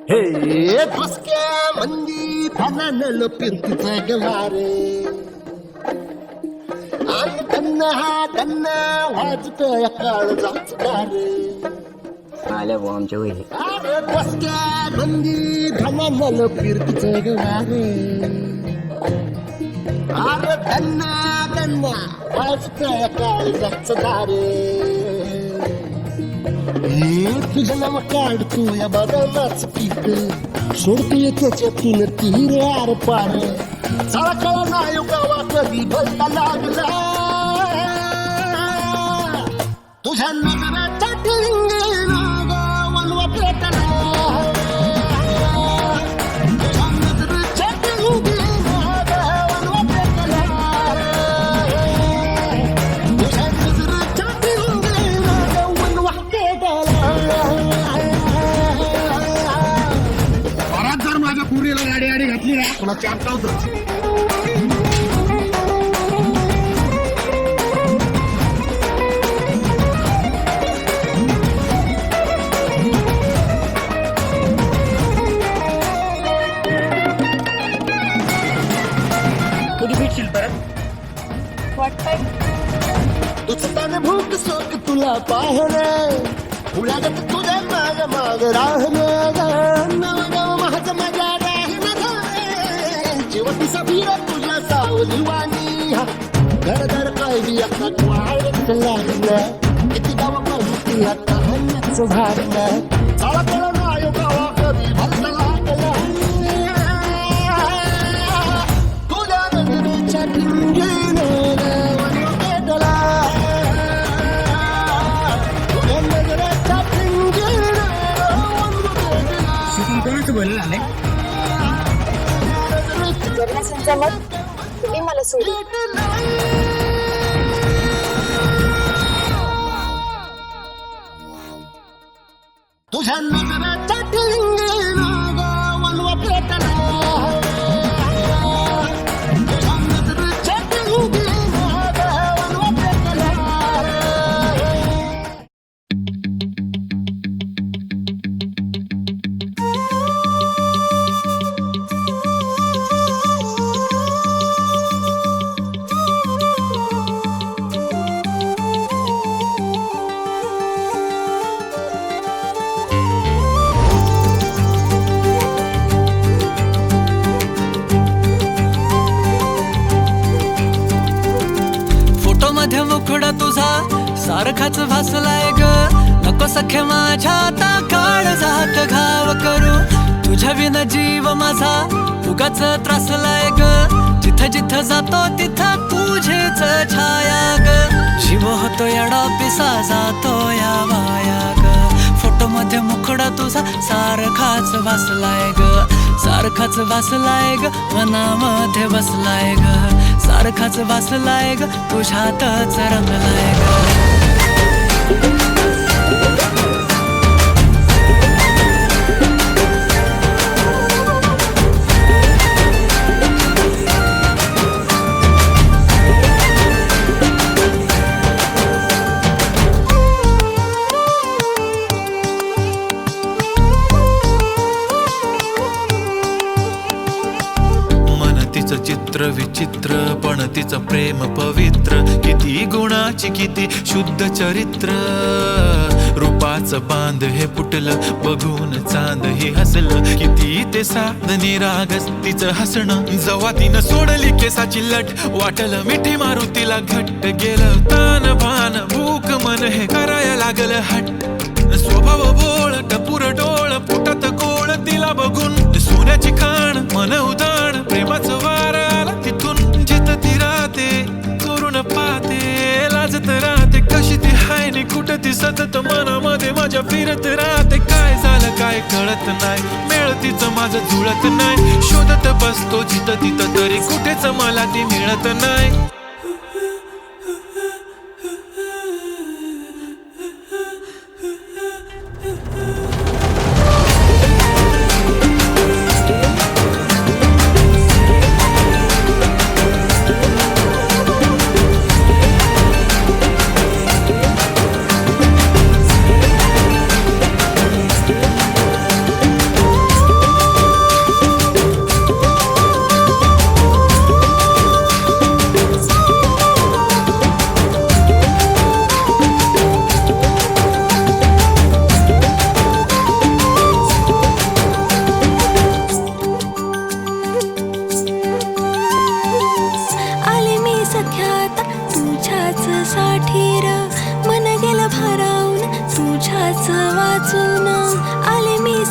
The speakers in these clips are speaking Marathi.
हे बसक्या मंदी धनानं पिरतीचं गवारे आणि धन्न हा धन्न वाजतोय काळजाच दारे आल्या भाऊ आमच्या वहिनी. अरे बसक्या मंदी धनानं पिरतीचं गवारे अरे धन्न धन्न वाजतोय काळजाच दारे तुझं नाव काढतो या बदलाच पीक सोडतोय त्याच्यातून तीर आर पार चला कळा नाही गावा कधी भलता लागला तुझ्या नजराच्या टिंगेला गावाला पेटला तुझ्या नजरेच्या टिंगेला गावाला पेटला तुझ्या नजरेच्या टिंगेला गावाला परत जर माझ्या पुरीला गाडी गाडी घातली ना तुला चापटावतो. कधी भेटशील परत? तुझं भूक सोक तुला पाहणं उलागत तुझ्या माग माग राहणं नवगाव माझं माझ्या राहणं जेवती सभीर तुझ्या सावली वाणी घर घर कळली आता वाळत लागलं किती गाव माहिती आता हन्नाचं भारणं चला कळलं नाही गावा कधी भलता लागला तुझ्या नजरेच्या टिंगेनं गावाला पेटला तुझ्या नजरेच्या टिंगेनं गावाला पेटला शिकून कोणाचं भलं झालंय? जर नसेल जमत तुम्ही मला सोडू. तुझ्या नजरेच्या टिंगेनं गावाला पेटला तुझ्या नजरेच्या टिंगेनं गावाला पेटला फोटो मध्ये मुखडा तुझा सारखाच भासलाय ग नको सखे माझ्या आता काळ जात घाव करू तुझ्या विन जीव माझा उगाच त्रासलाय ग जिथं जिथं जातो तिथं तुझेच छाया ग जीव होतो येडा पिसा जातो या माया ग फोटो मध्ये मुखडा तुझा सारखाच भासलाय ग सारखाच भासलाय ग मनामध्ये बसलाय ग सारखाच भासलाय ग तुझ्यातच रंगलाय ग तिचं चित्र विचित्र पण तिचं प्रेम पवित्र किती गुणाची किती शुद्ध चरित्र रूपाचं बांध हे फुटलं बघून चांद हे हसलं किती ते साधनी रागस तिचं हसणं जवा तिनं सोडली केसाची लट वाटलं मिठी मारुतीला घट्ट गेलं तान भान भूक मन हे करायला लागलं हट स्वभाव बोळ टपूर डोळ पोटात गोळ तिला बघून सोन्याची खाण मन उदाण प्रेमाचं वार आला तिथून जिथं ती राहते करून पाहते लाजत राहते कशी ती हाय नि कुठं ती सतत मनामध्ये माझ्या फिरत राहते काय झालं काय कळत नाही मेळ तिचं माझं जुळत नाही शोधत बसतो जिथं तिथं तरी कुठेच मला ती मिळत नाही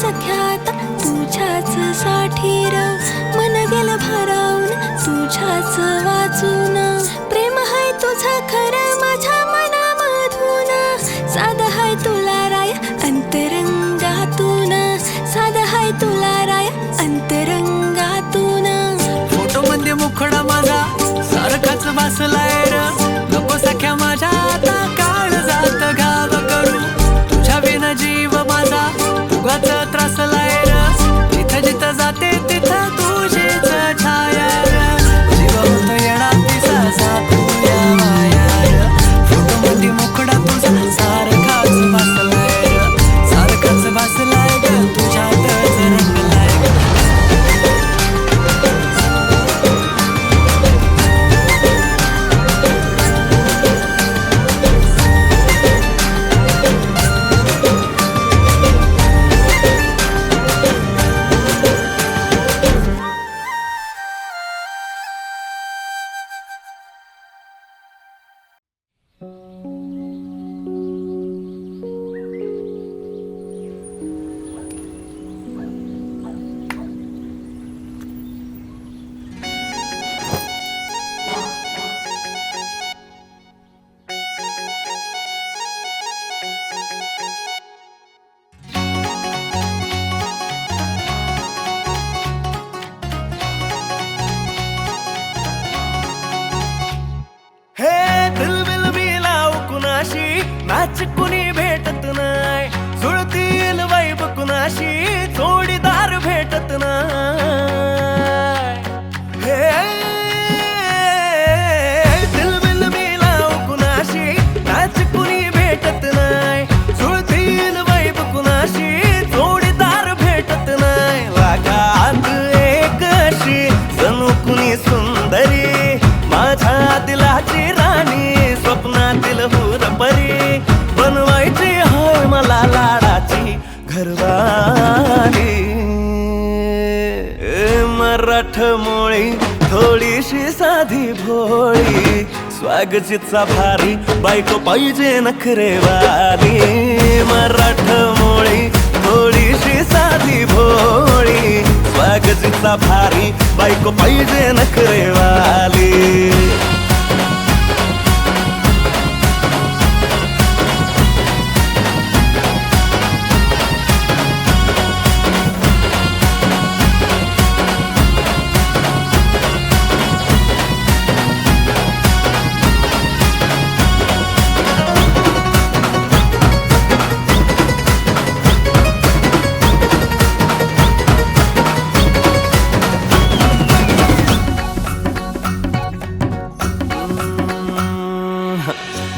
सख्यात तुझ्याच साठी र मन गेलं भारावून तुझ्याच वाचून प्रेम हाय तुझं खरं माझ्या मनामधून साध हाय तुला राय अंतरंगातून साध हाय तुला राय अंतरंगातून फोटो मध्ये मुखडा माझा सारखाच भासलाय र नको सख्या माझ्या आता काळ जात घाव करू तुझ्या बिन जीव माझा उगाच त्रासलाय र जिथं जिथं जाते तिथं तुझीच छाया र जीव होत येणार तिचा साथूया माया र फोटो मध्ये मुखडा तुझा सारखाच भासलाय र सारखाच भासलाय ग तुझ्यातच रंगलाय ग मॅच कुणी भेटत नाय जुळतील वाईब कुणाशी जोडीदार भेटत नाय दिलबिल मिलाव कुणाशी मॅच कुणी भेटत नाय जुळतील वाईब कुणाशी जोडीदार भेटत नाय वागात एक अशी जणू कुणी सुंदरी माझ्या दिलाची राणी स्वप्नातील हुरपरी बनवायची हाय मला लाडाची घरवाली मराठमोळी थोडीशी साधी भोळी स्वागतीचा भारी बायको पाहिजे नखरेवाली मराठमोळी थोडीशी साधी भोळी स्वागतीचा भारी बायको पाहिजे नखरेवाली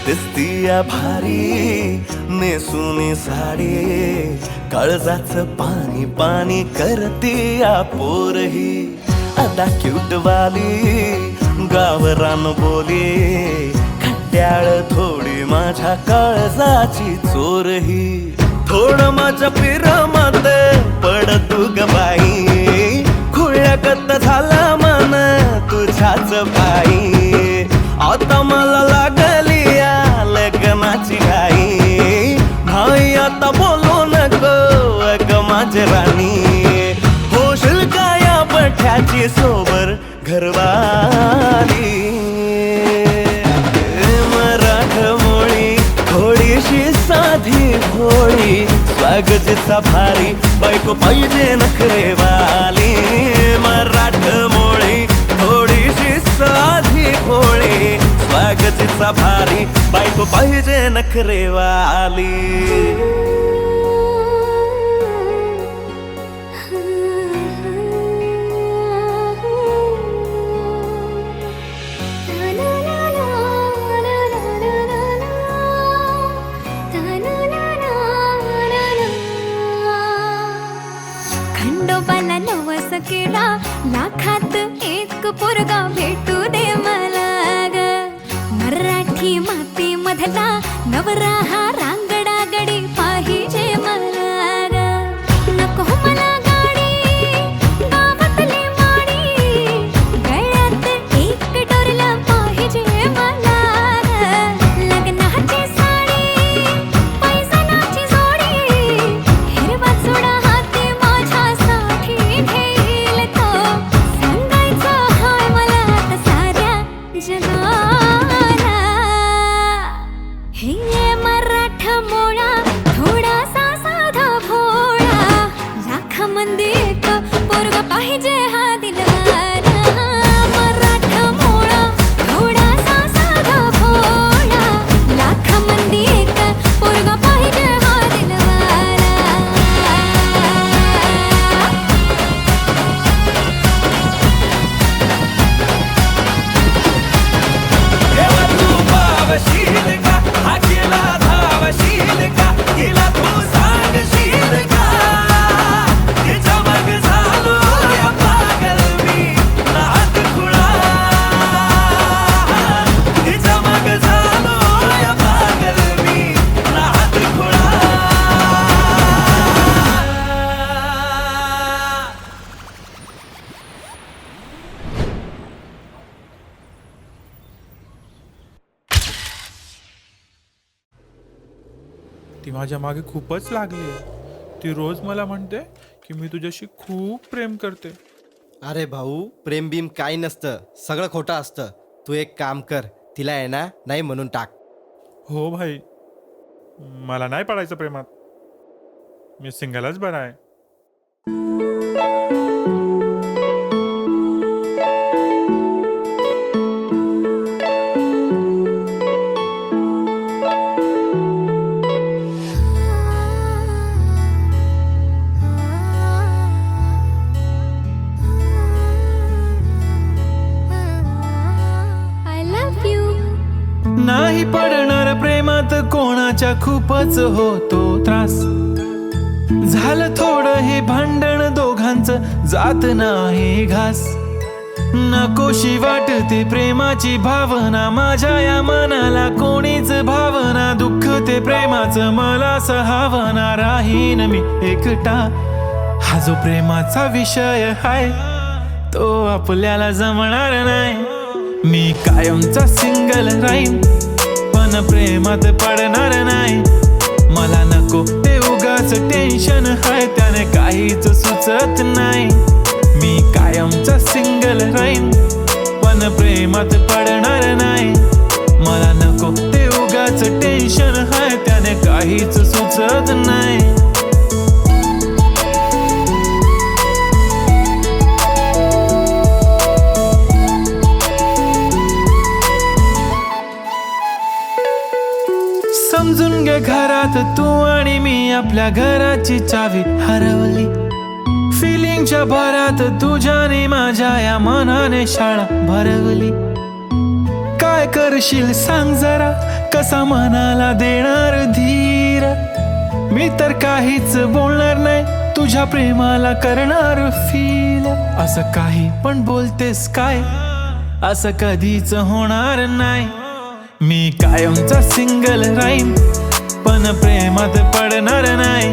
दिसतीया भारी नेसुनी साडी काळजाच पाणी पाणी करतीया पोरही आता क्यूट वाली गावरान बोली खट्याळ थोडी माझ्या काळजाची चोरही थोडं माझ्या पिरमत पड तू ग बाई खुळ्यागत झाला मन तुझ्याच बाई आता मला लागली या लग्नाची घाई भाई आता बोलू नको अग माझी राणी होशील का या बठ्याची सोबर घरवाली मराठमोळी थोडीशी साधी भोळी स्वागतीचा भारी बायको पाहिजे नखरेवाली मराठमोळी थोडीशी साधी भोळी स्वागतीचा भारी बायको पाहिजे नखरेवाली खंडोबाला नवस केला लाखात एक पोरगा भेटू दे मला ग मराठी माती मधला नवरा हा रांगडा गडी पाहिजे मला ग नको मला गाडी गावातली माडी गळ्यात एक डोरला पाहिजे मला ग लग्नाची साडी पैजनाची जोडी हिरवा चुडा हाती हे मराठा मोळा थोडासा साधा भोळा, लाखामध्ये एक पोरगा पाहिजे हा दिलवाला. मराठा मोळा थोडासा साधा भोळा, लाखामध्ये एक पोरगा पाहिजे हा दिलवाला. तेव्हा तू पावशील का, हा केला धावशील का, हिला तू सांगशील का, तिच्या मग झालो या पागल मी नाद खुळा, तिच्या मग झालो या पागल मी नाद खुळा. ती माझ्या मागे खूपच लागली आहे. ती रोज मला म्हणते की मी तुझ्याशी खूप प्रेम करते. अरे भाऊ, प्रेम बीम काही नसतं, सगळं खोटं असतं. तू एक काम कर, तिला आहे ना नाही म्हणून टाक. हो भाई, मला नाही पडायचं प्रेमात. मी सिंगलच बरा आहे. I love you. नाही पडणार प्रेमात कोणाच्या, खूपच होतो त्रास. झालं थोडं हे भांडण दोघांचं, जात नाही घास. नकोशी वाटते प्रेमाची भावना, माझ्या या मनाला कोणीच भावना. दुःख ते प्रेमाचं मला सहावना, राहीन मी एकटा. हा जो प्रेमाचा विषय हाय तो आपल्याला जमणार नाही. मी कायमचा सिंगल राहीन, पण प्रेमात पडणार नाही. मला नको ते उगाच टेन्शन हाय, त्याने काहीच सुचत नाही. मी कायमचा सिंगल राहीन, पण प्रेमात पडणार नाही. मला नको ते उगाच टेन्शन हाय, त्याने काहीच सुचत नाही. समजून घे घरात तू आणि मी, आपल्या घराची चावी हरवली. फिलिंगच्या भरात तुझ्याने माझ्या या मनाने शाळा भरवली. काय करशील सांग जरा, कसा मनाला देणार धीर. मी तर काहीच बोलणार नाही, तुझ्या प्रेमाला करणार फील. असं काही पण बोलतेस काय, असं कधीच होणार नाही. मी कायमचा सिंगल राहीन, पण प्रेमात पडणार नाही.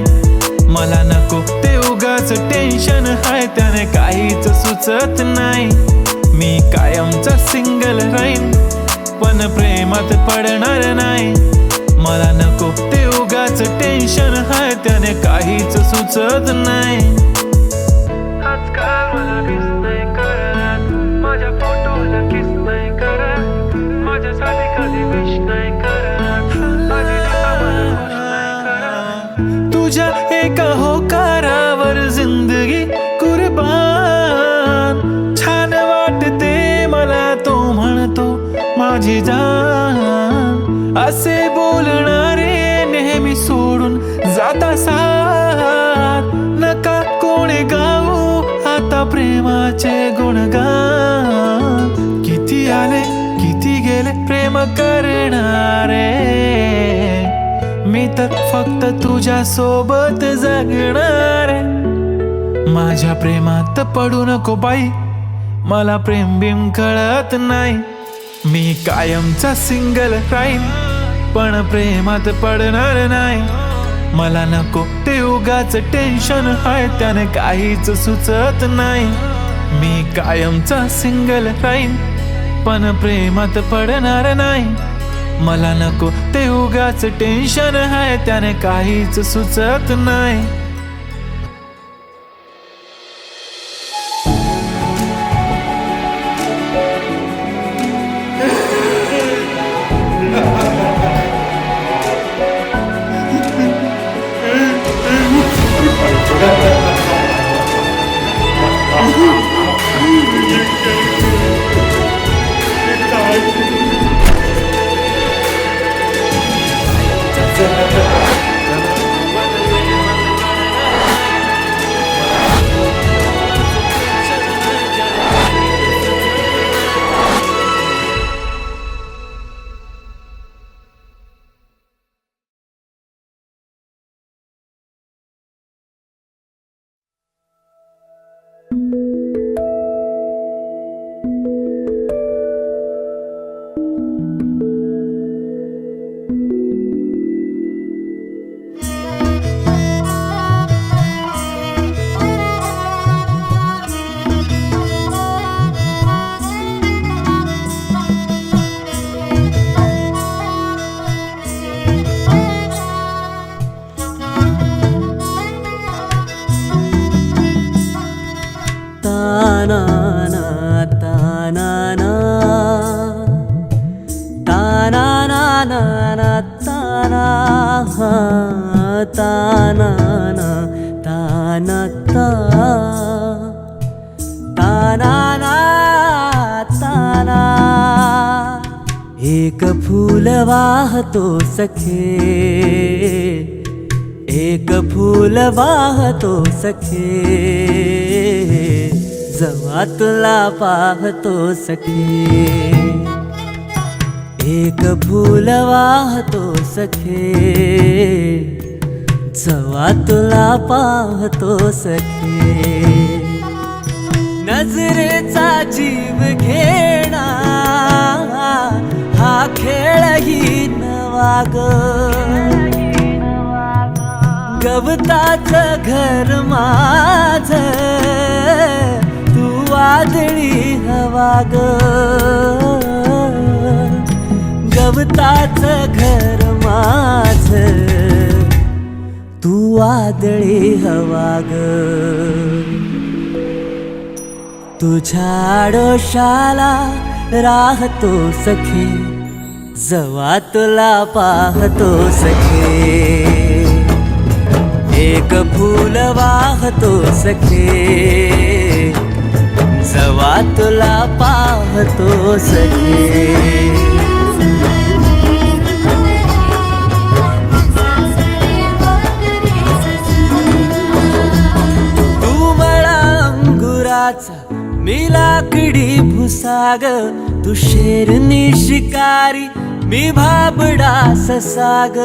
मला नको ते उगाच टेन्शन हाय, त्याने काहीच सुचत नाही. मी कायमचा सिंगल राहीन, पण प्रेमात पडणार नाही. मला नको ते उगाच टेन्शन हाय, त्याने काहीच सुचत नाही. आजकाल मला मिस नाही करत, माझ्या फोटोला किस नाही करत, माझ्यासाठी कधी विश नाही करत, माझी दिशा मला खुश नाही करत. तुझ्या एका होकारावर जिंदगी कुर्बान. छान वाटते मला तो म्हणतो माझी जान. असे बोलणारे नेहमी सोडून जाता साथ. नका कोणी गाऊ आता प्रेमाचे गुणगान. किती आले किती गेले प्रेम करणारे, मी तर फक्त तुझ्या सोबत जगणार. माझ्या प्रेमात पडू नको बाई, मला प्रेम बिम कळत नाही. मी कायमचा सिंगल राहीन, पण प्रेमात पडणार नाही. मला नको ते उगाच टेन्शन हाय, त्याने काहीच सुचत नाही. मी कायमचा सिंगल राहीन, पण प्रेमात पडणार नाही. मला नको ते उगाच टेन्शन हाय, त्याने काहीच सुचत नाही. फूल वाहतो सखे, एक फूल वाहतो सखे, जेव्हा तुला पाहतो सखे. एक फूल वाहतो सखे, जेव्हा तुला पाहतो सखे. नजरेचा जीव घेणा हा खेळही नवा ग. गवताचं घर माझ तू वादळी हवा ग. गवताचं घर माझ तू वादळी हवा ग. तुझ्या आडोशाला राहतो सखे, जेव्हा तुला पाहतो सखे. एक फूल वाहतो सखे, जेव्हा तुला पाहतो सखे. मी लाकडी भुसाग, तू शेरनी शिकारी, मी भाबडा ससाग.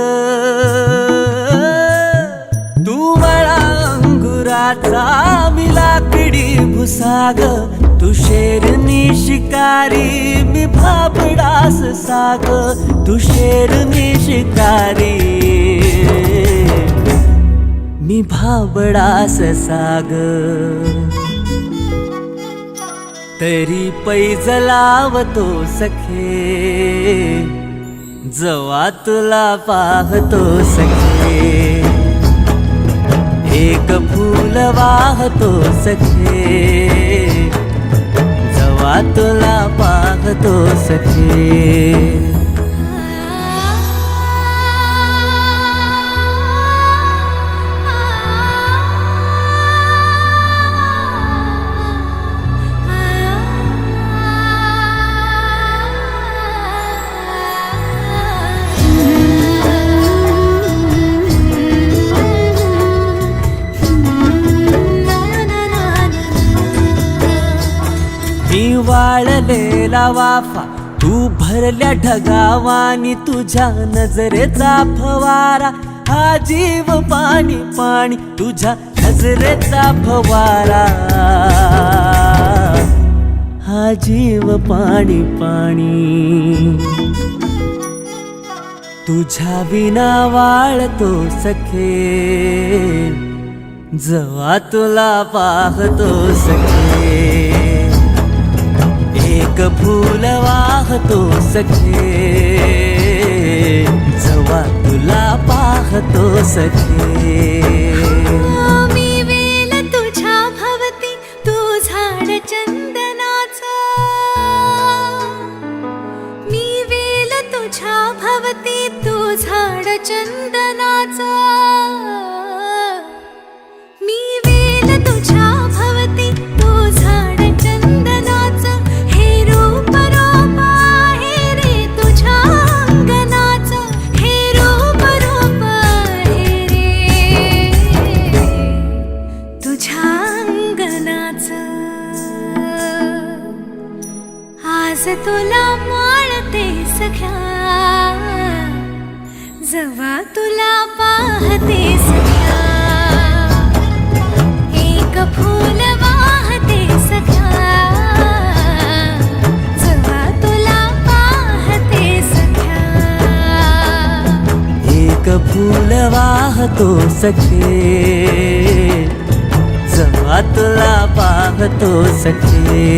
तू मला अंगुराचा, मी लाकडी भुसाग, तू शेरनी शिकारी, मी भाबडा ससाग. तू शेरनी शिकारी, मी भाबडा ससाग. तरी पैज लावतो सखे, जेव्हा तुला पाहतो सखे. एक फूल वाहतो सखे, जेव्हा तुला पाहतो सखे. मी वाळलेला वाफा, तू भरल्या ढगावानी, तुझ्या नजरेचा फवारा, हा जीव पाणी पाणी, तुझ्या नजरेचा फवारा, हा जीव पाणी पाणी. तुझ्या विना वाळतो सखे, जेव्हा तुला पाहतो सखे. एक फूल वाहतो सखे, जेव्हा तुला पाहतो सखे. मी वेल तुझ्या भवती, तू झाड चंदनाचा. मी वेल तुझ्या भवती, तू झाड चंदनाचा. मी वेल तुझ्या भवती, तू झाड चंदनाचा. हे रूप रूप आहे रे तुझ्या अंगणाचं, हे रूप रूप आहे रे तुझ्या अंगणाचं. आज तुला माळते सख्या, जेव्हा तुला पाहते सख्या. एक फूल वाहते सख्या, जेव्हा तुला पाहते सख्या. एक फूल वाहतो सखे, जेव्हा तुला पाहतो सखे.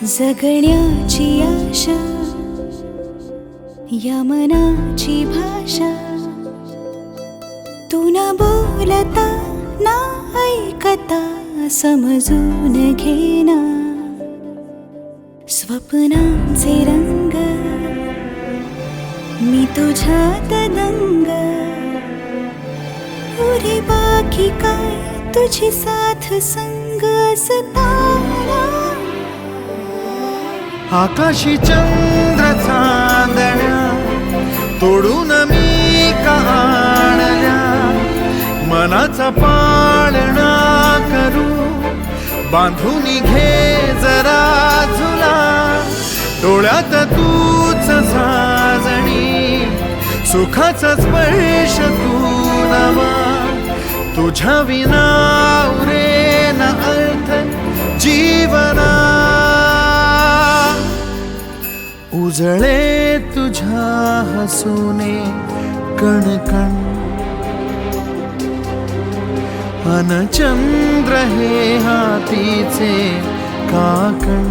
जगण्याची आशा या मनाची भाषा तू न बोलता ना ऐकता समजून घेना स्वप्नांचे रंग मी तुझ्यात दंग पुरे बाकी काय तुझी साथ संग असताना आकाशी चंद्र चांदण्या तोडून मी का आणल्या मनाचा पाळणा करू बांधून घे जरा झुला डोळ्यात तूच साजणी सुखाचा स्पर्श तू नवा तुझ्या विना उरेन अर्थ जीवना उजळे तुझ्या हसूने कणकण अन चंद्र हे हातीचे काकण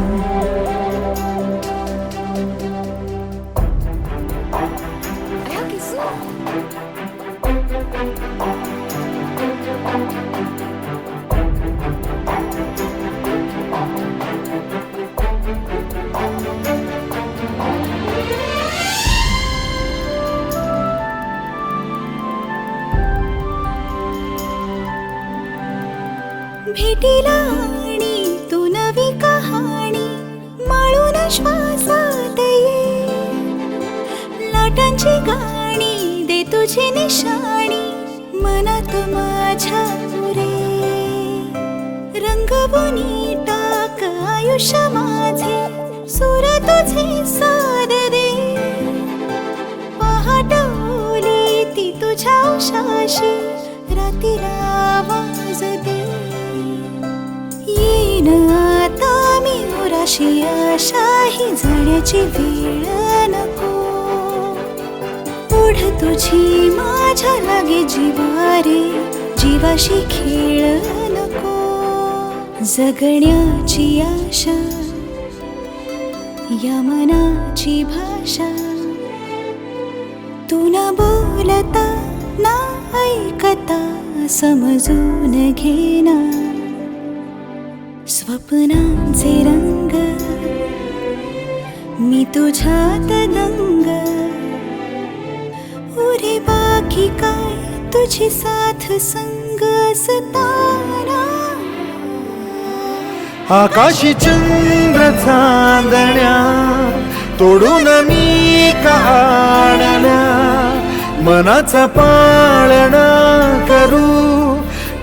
भेटीला आणि तू नवी कहाणी माळून श्वासात ये लाटांची गाणी दे तुझी निशाणी मनात माझ्या रे रंगवून टाक आयुष्य माझे सूर तुझे साद दे पहाटवली ती तुझ्या उशाशी रातीला आवाज दे येईन आता मी उराशी आशाही जाण्याची वेळ नको पुढ तुझी माझ्या लागे जीवारे जीवाशी खेळ नको जगण्याची आशा या मनाची भाषा तू न बोलता ना ऐकता समजून घेना स्वप्नांचे रंग मी तुझ्यात दंग उरे बाकी काय तुझी साथ संग असताना आकाशी चंद्र चांदण्या तोडून मी का आणल्या मनाचा पाळणा करू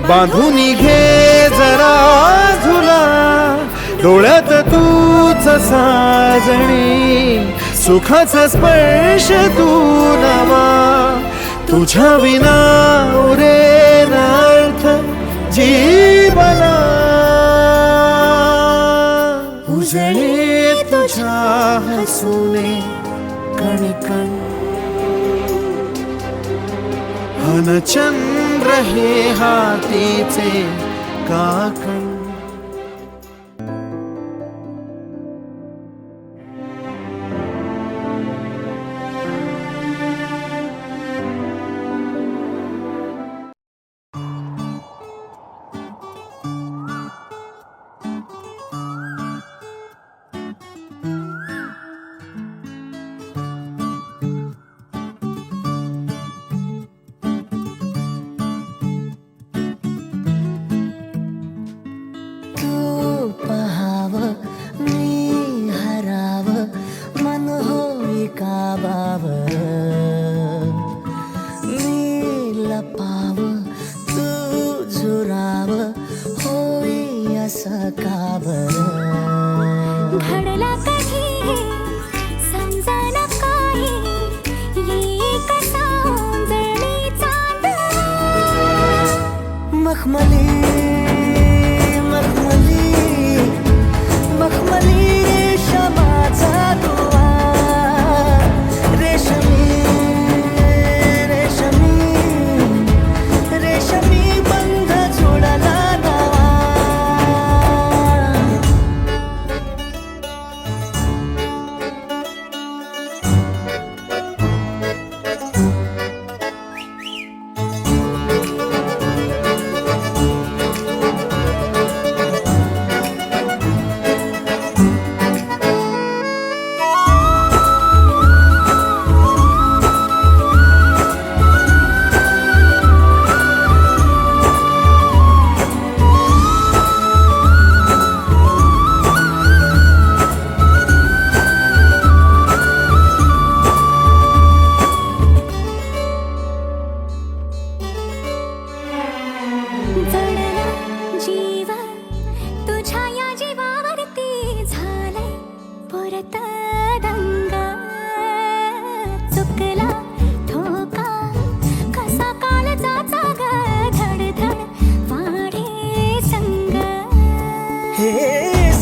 बांधून घे जरा झुला डोळ्यात तूच साजणी सुखाचा स्पर्श तू नवा तुझ्या विना उरेन अर्थ जीवना उजळे तुझ्या हसूने कणकण अन चंद्र हे हातीचे काकण घडला कधी समजाना काही ये कसा उंजळी चांद मखमली मखमली मखमली रेशमाचा दुवा रेशमी रेशमी रेशमी बंध जोडला नवा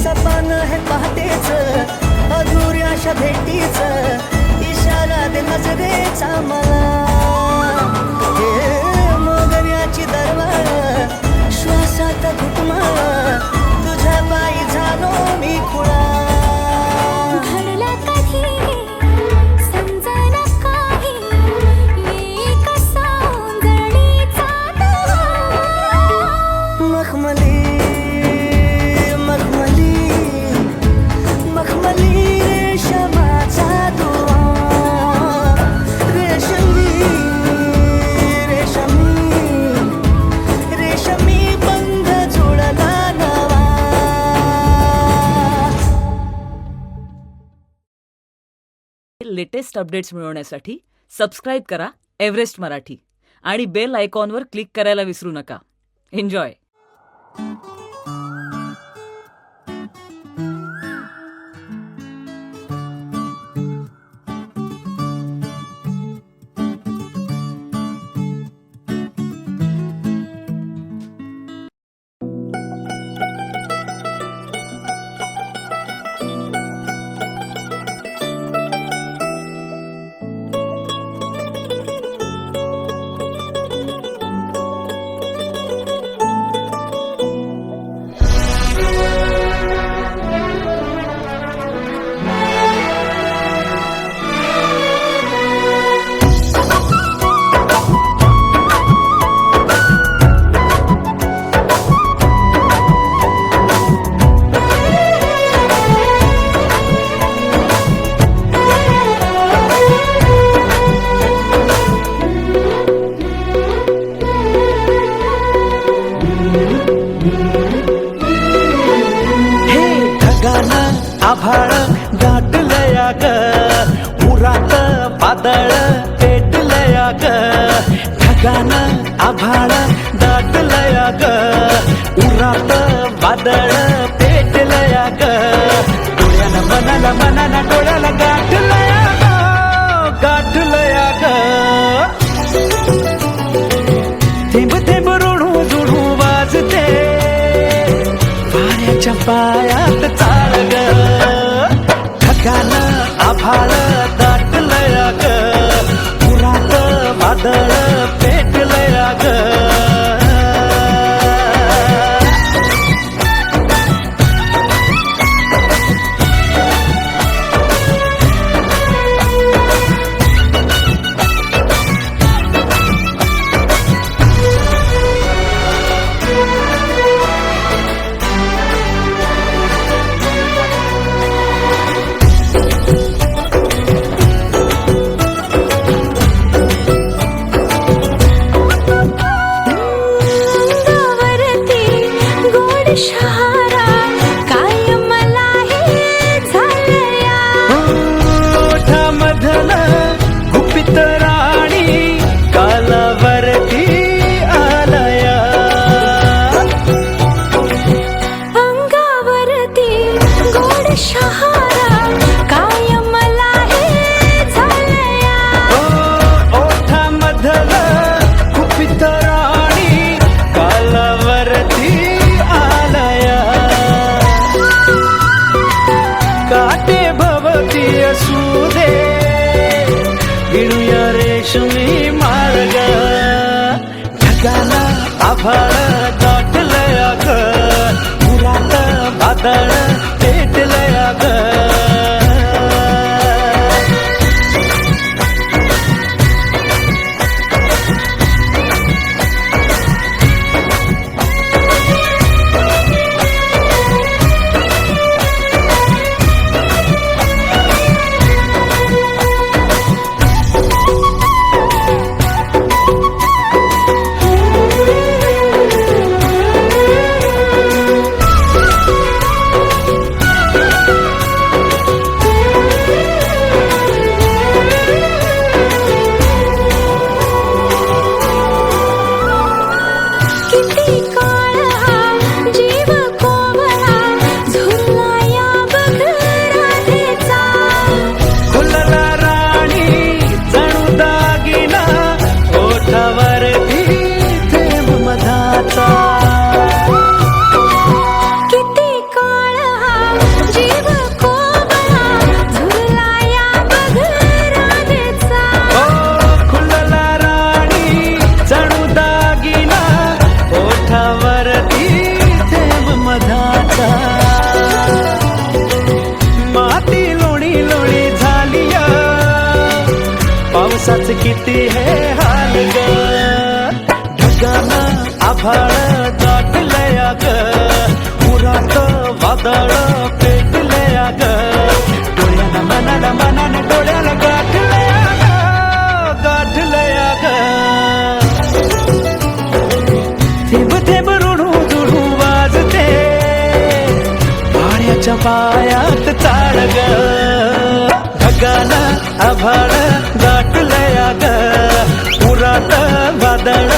सपान है पहाटेच अधुऱ्याशा भेटीच इशारा दे नजरेचा मला हे मोगऱ्याची दरवाळ श्वासात घुटमाळ तुझ्या पायी झालो मी खुळा घडला कधी समजना काही एक सौंदर्याचा मखमली मखमली मखमली रेशमाचा दुआ रेशमी रेशमी रेशमी बंध जुळला नवा लेटेस्ट अपडेट्स मिळवण्यासाठी सबस्क्राईब करा एव्हरेस्ट मराठी आणि बेल आयकॉनवर क्लिक करायला विसरू नका. एन्जॉय. आभाळ दाटलया ग उरात वादळ पेटलया ग ढगानं आभाळ दाटलया ग उरात वादळ पेटलया ग डोळ्यानं मनाला डोळ्याला गाठलया ग थेंब थेंब रोडू जुडू वाजते वाऱ्याच्या पायात चाळ ग ढगानं आभाळ दाटलया ग उरात वादळ पेटलया ग रेशमी मार्ग ढगानं आभाळ दाटलया ग उरात वादळ पेटलया ग किती हे हाल ग ढगानं आभाळ दाटलया ग उरात वादळ पेटलया ग डोळ्यानं मनानं डोळ्याला गाठलया ग थेंब थेंब रुणू दुडू वाजते पाण्याच्या पायात चाळ ग ढगानं आभाळ गाठलया ग उरात वादळ